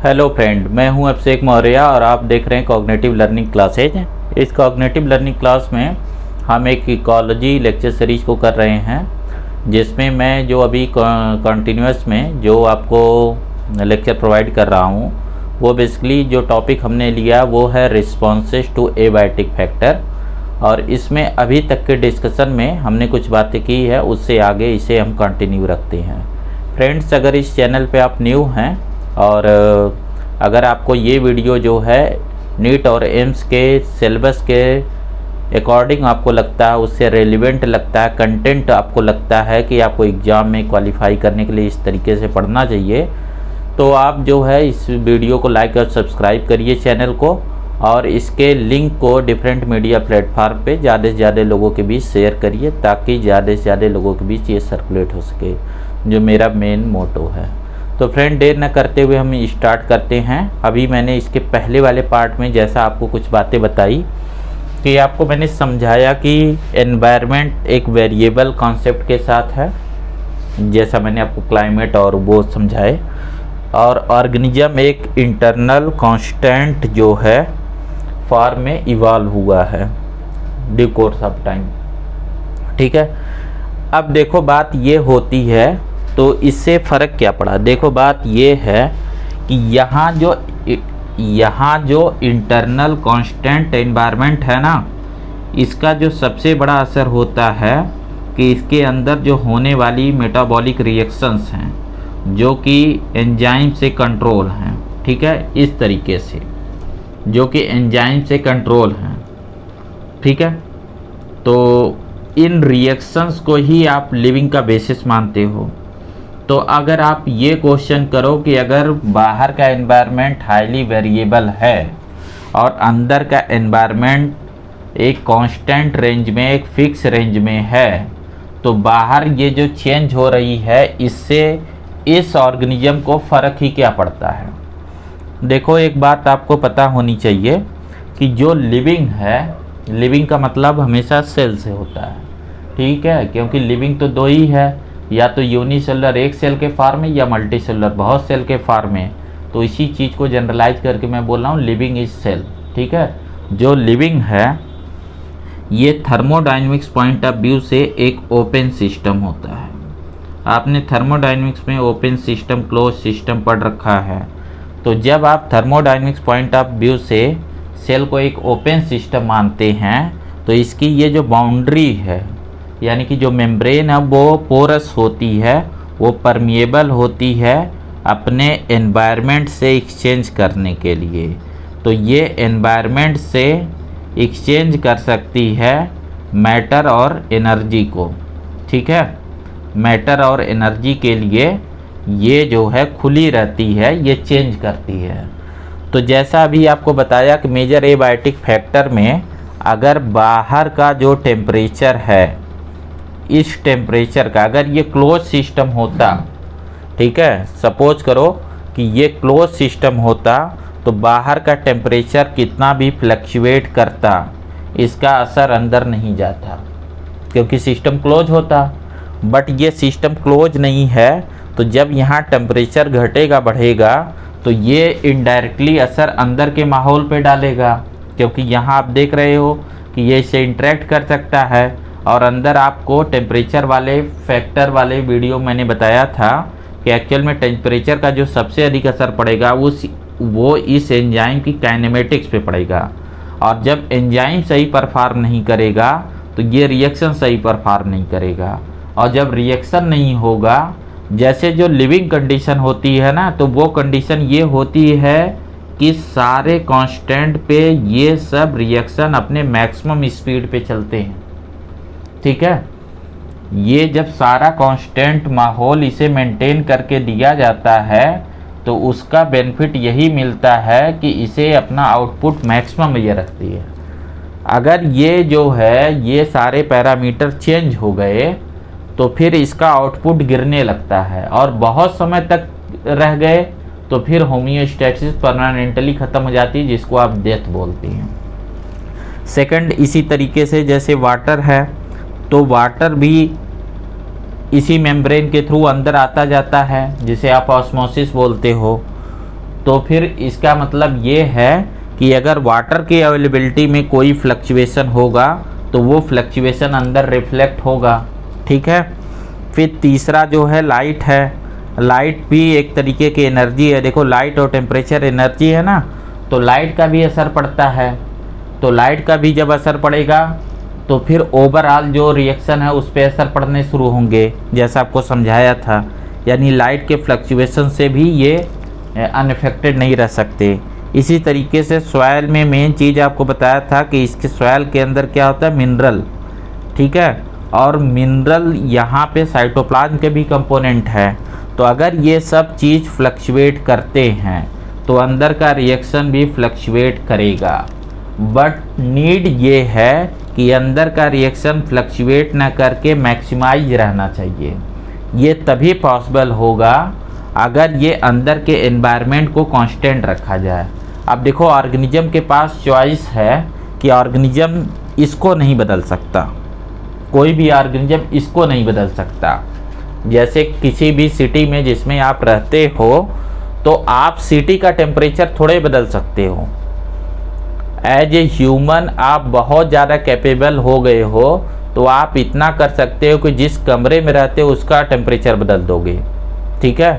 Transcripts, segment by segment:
Hello friend, मैं हूं अभिषेक मौर्य और आप देख रहे हैं कॉग्निटिव लर्निंग क्लासेज। इस कॉग्निटिव लर्निंग क्लास में हम एक इकोलॉजी लेक्चर सीरीज को कर रहे हैं, जिसमें मैं जो अभी कंटिन्यूस में जो आपको लेक्चर प्रोवाइड कर रहा हूं, वो बेसिकली जो टॉपिक हमने लिया वो है रिस्पॉन्सेज टू एबायोटिक फैक्टर। और इसमें अभी तक के डिस्कशन में हमने कुछ बातें की है, उससे आगे इसे हम कंटिन्यू रखते हैं। फ्रेंड्स, अगर इस चैनल पे आप न्यू हैं और अगर आपको ये वीडियो जो है नीट और एम्स के सिलेबस के अकॉर्डिंग आपको लगता है, उससे रेलिवेंट लगता है, कंटेंट आपको लगता है कि आपको एग्ज़ाम में क्वालिफाई करने के लिए इस तरीके से पढ़ना चाहिए, तो आप जो है इस वीडियो को लाइक और सब्सक्राइब करिए चैनल को, और इसके लिंक को डिफरेंट मीडिया प्लेटफार्म पे ज़्यादा से ज़्यादा लोगों के बीच शेयर करिए, ताकि ज़्यादा से ज़्यादा लोगों के बीच ये सर्कुलेट हो सके, जो मेरा मेन मोटो है। तो फ्रेंड, देर न करते हुए हम स्टार्ट करते हैं। अभी मैंने इसके पहले वाले पार्ट में जैसा आपको कुछ बातें बताई कि आपको मैंने समझाया कि एनवायरनमेंट एक वेरिएबल कॉन्सेप्ट के साथ है, जैसा मैंने आपको क्लाइमेट और वो समझाए, और ऑर्गेनिज्म एक इंटरनल कांस्टेंट जो है फॉर्म में इवॉल्व हुआ है ड्यू कोर्स ऑफ टाइम। ठीक है, अब देखो बात ये होती है, तो इससे फ़र्क क्या पड़ा। देखो बात ये है कि यहाँ जो इंटरनल कांस्टेंट एनवायरनमेंट है ना, इसका जो सबसे बड़ा असर होता है कि इसके अंदर जो होने वाली मेटाबॉलिक रिएक्शंस हैं, जो कि एंजाइम से कंट्रोल हैं। ठीक है, इस तरीके से जो कि एंजाइम से कंट्रोल हैं। ठीक है, तो इन रिएक्शंस को ही आप लिविंग का बेसिस मानते हो। तो अगर आप ये क्वेश्चन करो कि अगर बाहर का एनवायरनमेंट हाईली वेरिएबल है और अंदर का एनवायरनमेंट एक कांस्टेंट रेंज में, एक फिक्स रेंज में है, तो बाहर ये जो चेंज हो रही है, इससे इस ऑर्गेनिज्म को फ़र्क ही क्या पड़ता है। देखो, एक बात आपको पता होनी चाहिए कि जो लिविंग है, लिविंग का मतलब हमेशा सेल से होता है। ठीक है, क्योंकि लिविंग तो दो ही है, या तो यूनिसेलुलर एक सेल के फॉर्म में, या मल्टीसेलुलर बहुत सेल के फॉर्म में। तो इसी चीज़ को जनरलाइज करके मैं बोल रहा हूँ लिविंग इज सेल। ठीक है, जो लिविंग है ये थर्मोडायनेमिक्स पॉइंट ऑफ व्यू से एक ओपन सिस्टम होता है। आपने थर्मोडायनेमिक्स में ओपन सिस्टम, क्लोज सिस्टम पढ़ रखा है। तो जब आप थर्मोडायनेमिक्स पॉइंट ऑफ व्यू से सेल को एक ओपन सिस्टम मानते हैं, तो इसकी ये जो बाउंड्री है, यानी कि जो मेम्ब्रेन है वो पोरस होती है, वो परमिएबल होती है अपने एनवायरनमेंट से एक्सचेंज करने के लिए। तो ये एनवायरनमेंट से एक्सचेंज कर सकती है मैटर और एनर्जी को। ठीक है, मैटर और एनर्जी के लिए ये जो है खुली रहती है, ये चेंज करती है। तो जैसा अभी आपको बताया कि मेजर एबायोटिक फैक्टर में अगर बाहर का जो टेम्परेचर है, इस टेम्परेचर का अगर ये क्लोज सिस्टम होता, ठीक है, सपोज करो कि ये क्लोज सिस्टम होता, तो बाहर का टेम्परेचर कितना भी फ्लक्चुएट करता, इसका असर अंदर नहीं जाता, क्योंकि सिस्टम क्लोज होता। बट ये सिस्टम क्लोज नहीं है, तो जब यहाँ टेम्परेचर घटेगा, बढ़ेगा, तो ये इनडायरेक्टली असर अंदर के माहौल पे डालेगा, क्योंकि यहाँ आप देख रहे हो कि ये इससे इंटरेक्ट कर सकता है। और अंदर आपको टेम्परेचर वाले फैक्टर वाले वीडियो मैंने बताया था कि एक्चुअल में टेम्परेचर का जो सबसे अधिक असर पड़ेगा वो इस एंजाइम की काइनेमेटिक्स पे पड़ेगा। और जब एंजाइम सही परफॉर्म नहीं करेगा, तो ये रिएक्शन सही परफॉर्म नहीं करेगा। और जब रिएक्शन नहीं होगा, जैसे जो लिविंग कंडीशन होती है ना, तो वो कंडीशन ये होती है कि सारे कांस्टेंट पे ये सब रिएक्शन अपने मैक्सिमम स्पीड पे चलते हैं। ठीक है, ये जब सारा कांस्टेंट माहौल इसे मेंटेन करके दिया जाता है, तो उसका बेनिफिट यही मिलता है कि इसे अपना आउटपुट मैक्सिमम ये रखती है। अगर ये जो है ये सारे पैरामीटर चेंज हो गए, तो फिर इसका आउटपुट गिरने लगता है, और बहुत समय तक रह गए तो फिर होमियोस्टैसिस परमानेंटली ख़त्म हो जाती है, जिसको आप डेथ बोलती हैं। सेकंड, इसी तरीके से जैसे वाटर है, तो वाटर भी इसी मेम्ब्रेन के थ्रू अंदर आता जाता है, जिसे आप ऑस्मोसिस बोलते हो। तो फिर इसका मतलब ये है कि अगर वाटर की अवेलेबिलिटी में कोई फ्लक्चुएशन होगा तो वो फ्लक्चुएशन अंदर रिफ्लेक्ट होगा। ठीक है। फिर तीसरा जो है लाइट है। लाइट भी एक तरीके की एनर्जी है। देखो लाइट और टेम्परेचर एनर्जी है ना, तो लाइट का भी असर पड़ता है। तो लाइट का भी जब असर पड़ेगा तो फिर ओवरऑल जो रिएक्शन है उस पर असर पड़ने शुरू होंगे, जैसा आपको समझाया था। यानी लाइट के फ्लक्चुएशन से भी ये अनअफेक्टेड नहीं रह सकते। इसी तरीके से सॉइल में मेन चीज़ आपको बताया था कि इसके सॉइल के अंदर क्या होता है, मिनरल। ठीक है। और मिनरल यहाँ पे साइटोप्लाज्म के भी कंपोनेंट है। तो अगर ये सब चीज़ फ्लक्चुएट करते हैं तो अंदर का रिएक्शन भी फ्लक्चुएट करेगा। बट नीड ये है कि अंदर का रिएक्शन फ्लक्चुएट ना करके मैक्सिमाइज रहना चाहिए। ये तभी पॉसिबल होगा अगर ये अंदर के एनवायरनमेंट को कांस्टेंट रखा जाए। अब देखो ऑर्गेनिज्म के पास चॉइस है कि ऑर्गेनिज्म इसको नहीं बदल सकता, कोई भी ऑर्गेनिज्म इसको नहीं बदल सकता। जैसे किसी भी सिटी में जिसमें आप रहते हो तो आप सिटी का टेम्परेचर थोड़े बदल सकते हो। एज ए ह्यूमन आप बहुत ज़्यादा कैपेबल हो गए हो तो आप इतना कर सकते हो कि जिस कमरे में रहते हो उसका टेम्परेचर बदल दोगे। ठीक है।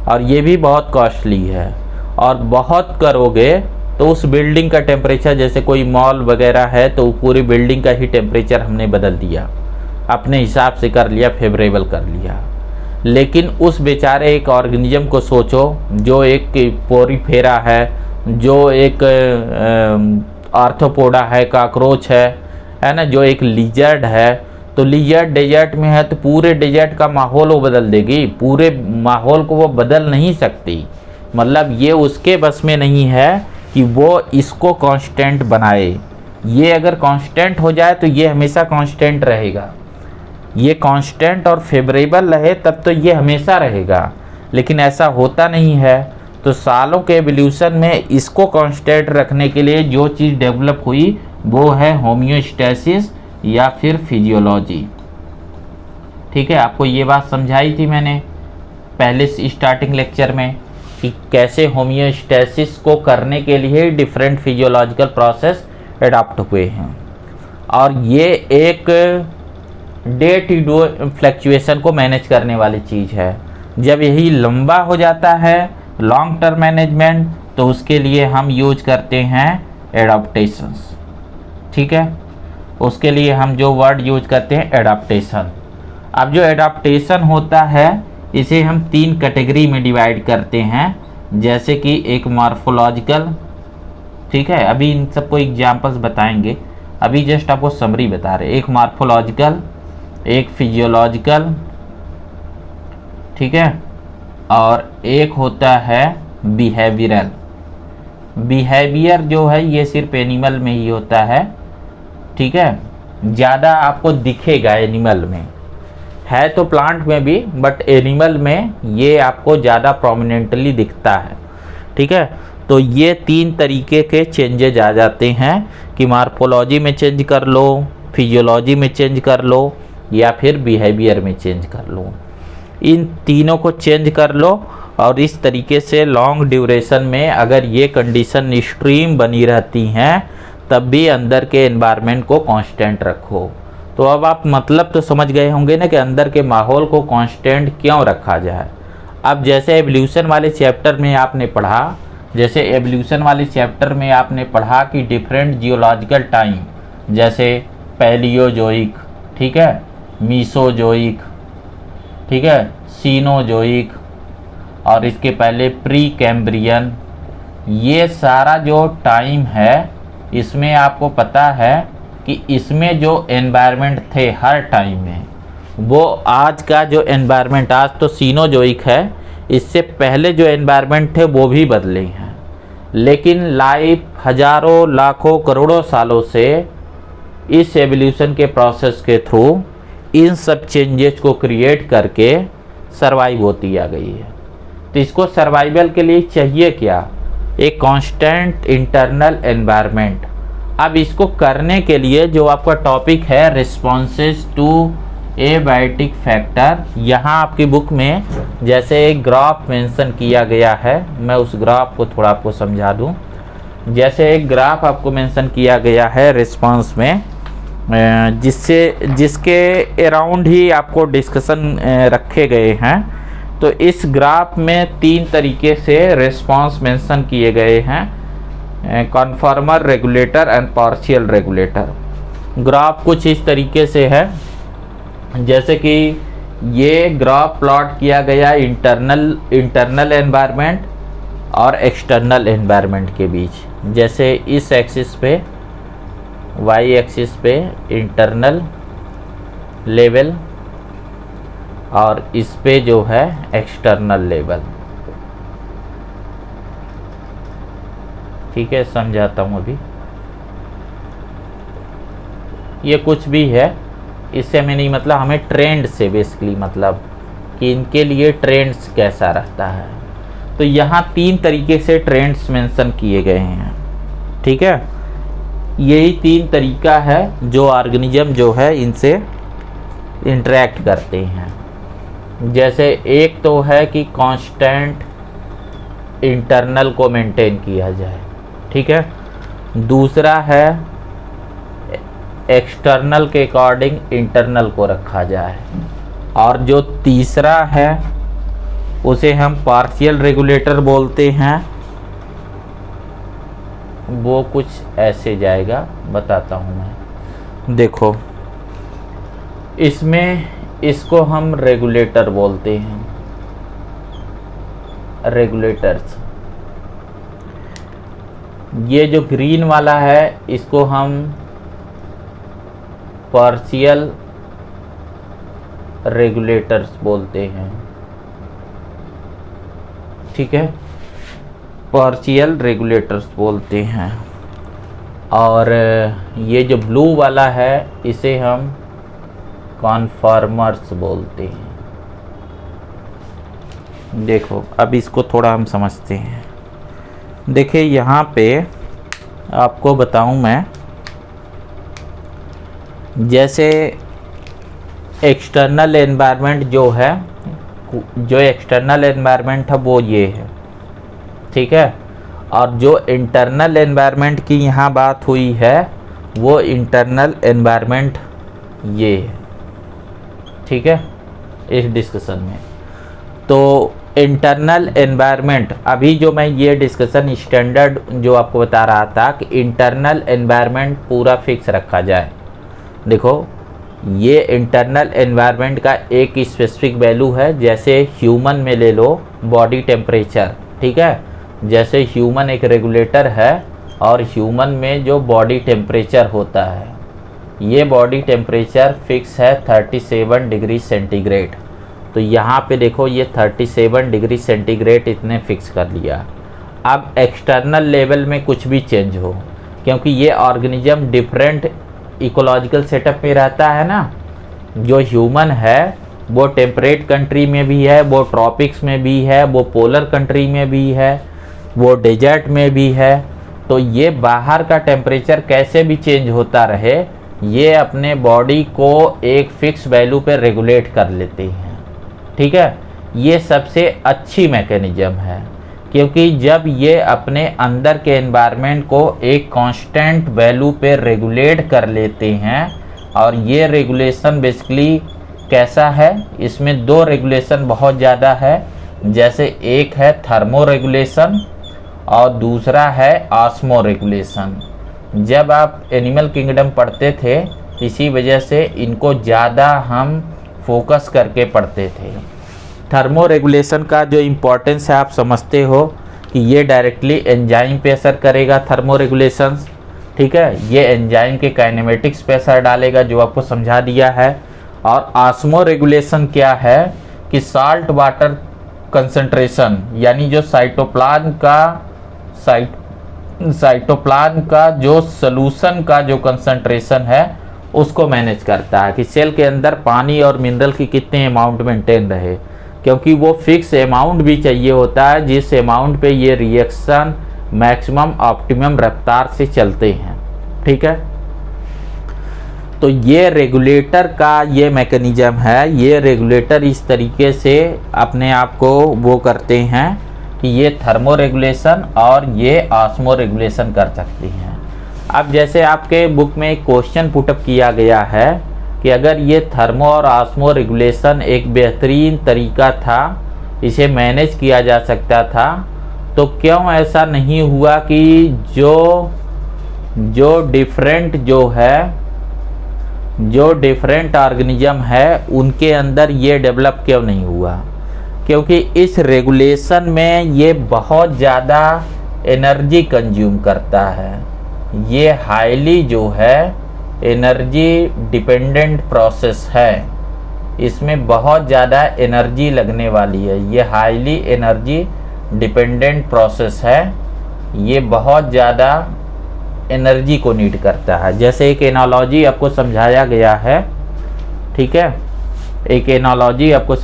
और ये भी बहुत कॉस्टली है। और बहुत करोगे तो उस बिल्डिंग का टेम्परेचर, जैसे कोई मॉल वगैरह है तो पूरी बिल्डिंग का ही टेम्परेचर हमने बदल दिया, अपने हिसाब से कर लिया, फेवरेबल कर लिया। लेकिन उस बेचारे एक ऑर्गेनिज्म को सोचो जो एक पोरीफेरा है, जो एक आर्थ्रोपोडा है, काकरोच है ना, जो एक लिजर्ड है। तो लिजर्ड डेजर्ट में है तो पूरे डेजर्ट का माहौल वो बदल देगी, पूरे माहौल को वो बदल नहीं सकती। मतलब ये उसके बस में नहीं है कि वो इसको कांस्टेंट बनाए। ये अगर कांस्टेंट हो जाए तो ये हमेशा कांस्टेंट रहेगा। ये कांस्टेंट और फेवरेबल रहे तब तो ये हमेशा रहेगा, लेकिन ऐसा होता नहीं है। तो सालों के एवोल्यूशन में इसको कांस्टेंट रखने के लिए जो चीज़ डेवलप हुई वो है होम्योस्टैसिस या फिर फिजियोलॉजी। ठीक है। आपको ये बात समझाई थी मैंने पहले स्टार्टिंग लेक्चर में कि कैसे होम्योस्टैसिस को करने के लिए डिफरेंट फिजियोलॉजिकल प्रोसेस एडॉप्ट हुए हैं। और ये एक डे टू डे फ्लक्चुएशन को मैनेज करने वाली चीज़ है। जब यही लंबा हो जाता है लॉन्ग टर्म मैनेजमेंट तो उसके लिए हम यूज करते हैं एडाप्टेशंस। ठीक है। उसके लिए हम जो वर्ड यूज करते हैं एडाप्टेशन। अब जो एडाप्टेशन होता है इसे हम 3 कैटेगरी में डिवाइड करते हैं, जैसे कि एक मॉर्फोलॉजिकल। ठीक है। अभी इन सबको एग्जांपल्स बताएंगे, अभी जस्ट आपको समरी बता रहे। एक मॉर्फोलॉजिकल, एक फिजियोलॉजिकल, ठीक है, और एक होता है बिहेवियरल। बिहेवियर जो है ये सिर्फ एनिमल में ही होता है। ठीक है। ज़्यादा आपको दिखेगा एनिमल में, है तो प्लांट में भी, बट एनिमल में ये आपको ज़्यादा प्रोमिनेंटली दिखता है। ठीक है। तो ये 3 तरीके के चेंजेज आ जाते हैं कि मॉर्फोलॉजी में चेंज कर लो, फिजियोलॉजी में चेंज कर लो या फिर बिहेवियर में चेंज कर लो। इन तीनों को चेंज कर लो और इस तरीके से लॉन्ग ड्यूरेशन में अगर ये कंडीशन एक्सट्रीम बनी रहती हैं तब भी अंदर के एनवायरनमेंट को कांस्टेंट रखो। तो अब आप मतलब तो समझ गए होंगे ना कि अंदर के माहौल को कांस्टेंट क्यों रखा जाए। अब जैसे एवोल्यूशन वाले चैप्टर में आपने पढ़ा, जैसे एवोल्यूशन वाले चैप्टर में आपने पढ़ा कि डिफरेंट जियोलॉजिकल टाइम, जैसे पैलियोजोइक, ठीक है, मीसोजोइक, ठीक है, सीनोजोइक और इसके पहले प्री कैम्ब्रियन, ये सारा जो टाइम है इसमें आपको पता है कि इसमें जो एनवायरनमेंट थे हर टाइम में वो आज का जो एनवायरनमेंट, आज तो सीनोजोइक है, इससे पहले जो एनवायरनमेंट थे वो भी बदले हैं। लेकिन लाइफ हजारों लाखों करोड़ों सालों से इस एवोल्यूशन के प्रोसेस के थ्रू इन सब चेंजेस को क्रिएट करके सरवाइव होती आ गई है। तो इसको सर्वाइवल के लिए चाहिए क्या? एक कांस्टेंट इंटरनल एनवायरनमेंट। अब इसको करने के लिए जो आपका टॉपिक है रिस्पॉन्सेस टू एबायोटिक फैक्टर, यहाँ आपकी बुक में जैसे एक ग्राफ मेंशन किया गया है, मैं उस ग्राफ को थोड़ा आपको समझा दूं। जैसे एक ग्राफ आपको मेंशन किया गया है रिस्पांस में, जिसके अराउंड ही आपको डिस्कशन रखे गए हैं। तो इस ग्राफ में 3 तरीके से रिस्पांस मेंशन किए गए हैं, कन्फर्मर, regulator and partial regulator. Graph कुछ इस तरीके से है, जैसे कि ये ग्राफ प्लॉट किया गया इंटरनल एनवायरनमेंट और एक्सटर्नल एनवायरनमेंट के बीच। जैसे इस एक्सिस पे, वाई एक्सिस पे इंटरनल लेवल और इस पे जो है एक्सटर्नल लेवल। ठीक है, समझाता हूँ अभी। ये कुछ भी है, इससे हमें नहीं मतलब, हमें ट्रेंड से बेसिकली मतलब कि इनके लिए ट्रेंड्स कैसा रहता है। तो यहाँ 3 तरीके से ट्रेंड्स मेंशन किए गए हैं। ठीक है, यही 3 तरीका है जो ऑर्गेनिज्म जो है इनसे इंटरेक्ट करते हैं। जैसे एक तो है कि कांस्टेंट इंटरनल को मेंटेन किया जाए। ठीक है, दूसरा है एक्सटर्नल के अकॉर्डिंग इंटरनल को रखा जाए, और जो तीसरा है उसे हम पार्शियल रेगुलेटर बोलते हैं। वो कुछ ऐसे जाएगा, बताता हूँ मैं। देखो, इसमें इसको हम रेगुलेटर बोलते हैं, रेगुलेटर्स। ये जो ग्रीन वाला है इसको हम पार्शियल रेगुलेटर्स बोलते हैं। ठीक है, पार्शियल रेगुलेटर्स बोलते हैं। और ये जो ब्लू वाला है इसे हम कन्फर्मर्स बोलते हैं। देखो, अब इसको थोड़ा हम समझते हैं। देखिए, यहाँ पे आपको बताऊं मैं, जैसे एक्सटर्नल एनवायरनमेंट जो है, जो एक्सटर्नल एनवायरनमेंट है वो ये है। ठीक है, और जो इंटरनल एनवायरनमेंट की यहाँ बात हुई है वो इंटरनल एनवायरनमेंट ये है। ठीक है, इस डिस्कशन में तो इंटरनल एनवायरनमेंट, अभी जो मैं ये डिस्कशन स्टैंडर्ड जो आपको बता रहा था कि इंटरनल एनवायरनमेंट पूरा फिक्स रखा जाए। देखो, ये इंटरनल एनवायरनमेंट का एक स्पेसिफिक वैल्यू है। जैसे ह्यूमन में ले लो बॉडी टेम्परेचर। ठीक है, जैसे ह्यूमन एक रेगुलेटर है और ह्यूमन में जो बॉडी टेम्परेचर होता है, ये बॉडी टेम्परेचर फिक्स है 37 डिग्री सेंटीग्रेड। तो यहाँ पे देखो, ये 37 डिग्री सेंटीग्रेड इतने फिक्स कर लिया। अब एक्सटर्नल लेवल में कुछ भी चेंज हो, क्योंकि ये ऑर्गेनिज्म डिफरेंट इकोलॉजिकल सेटअप में रहता है ना। जो ह्यूमन है वो टेम्परेट कंट्री में भी है, वो ट्रॉपिक्स में भी है, वो पोलर कंट्री में भी है, वो डेजर्ट में भी है। तो ये बाहर का टेम्परेचर कैसे भी चेंज होता रहे, ये अपने बॉडी को एक फिक्स वैल्यू पे रेगुलेट कर लेते हैं। ठीक है, ये सबसे अच्छी मैकेनिज्म है, क्योंकि जब ये अपने अंदर के एनवायरनमेंट को एक कांस्टेंट वैल्यू पे रेगुलेट कर लेते हैं। और ये रेगुलेशन बेसिकली कैसा है, इसमें 2 रेगुलेशन बहुत ज़्यादा है। जैसे एक है थर्मो रेगुलेशन और दूसरा है ऑस्मो रेगुलेशन। जब आप एनिमल किंगडम पढ़ते थे, इसी वजह से इनको ज़्यादा हम फोकस करके पढ़ते थे। थर्मो रेगुलेशन का जो इम्पोर्टेंस है आप समझते हो कि ये डायरेक्टली एंजाइम पे असर करेगा, थर्मो रेगुलेशंस। ठीक है, ये एंजाइम के काइनेमेटिक्स पे असर डालेगा, जो आपको समझा दिया है। और ऑस्मो रेगुलेशन क्या है कि साल्ट वाटर कंसंट्रेशन, यानी जो साइटोप्लाज्म का जो सॉल्यूशन का जो कंसंट्रेशन है उसको मैनेज करता है कि सेल के अंदर पानी और मिनरल की कितने अमाउंट मेंटेन रहे, क्योंकि वो फिक्स अमाउंट भी चाहिए होता है जिस अमाउंट पे ये रिएक्शन मैक्सिमम ऑप्टिमम रफ्तार से चलते हैं। ठीक है, तो ये रेगुलेटर का ये मैकेनिज्म है, ये रेगुलेटर इस तरीके से अपने आप को वो करते हैं कि ये थर्मो रेगुलेशन और ये ऑस्मो रेगुलेशन कर सकती हैं। अब जैसे आपके बुक में एक क्वेश्चन पुटअप किया गया है कि अगर ये थर्मो और ऑस्मो रेगुलेशन एक बेहतरीन तरीका था, इसे मैनेज किया जा सकता था, तो क्यों ऐसा नहीं हुआ कि जो डिफरेंट ऑर्गेनिज्म है उनके अंदर ये डेवलप क्यों नहीं हुआ? क्योंकि इस रेगुलेशन में ये बहुत ज़्यादा एनर्जी कंज्यूम करता है। ये हाईली जो है एनर्जी डिपेंडेंट प्रोसेस है, इसमें बहुत ज़्यादा एनर्जी लगने वाली है। ये हाईली एनर्जी डिपेंडेंट प्रोसेस है, ये बहुत ज़्यादा एनर्जी को नीड करता है। जैसे एक एनालॉजी आपको समझाया गया है, ठीक है, एक एनालॉजी आपको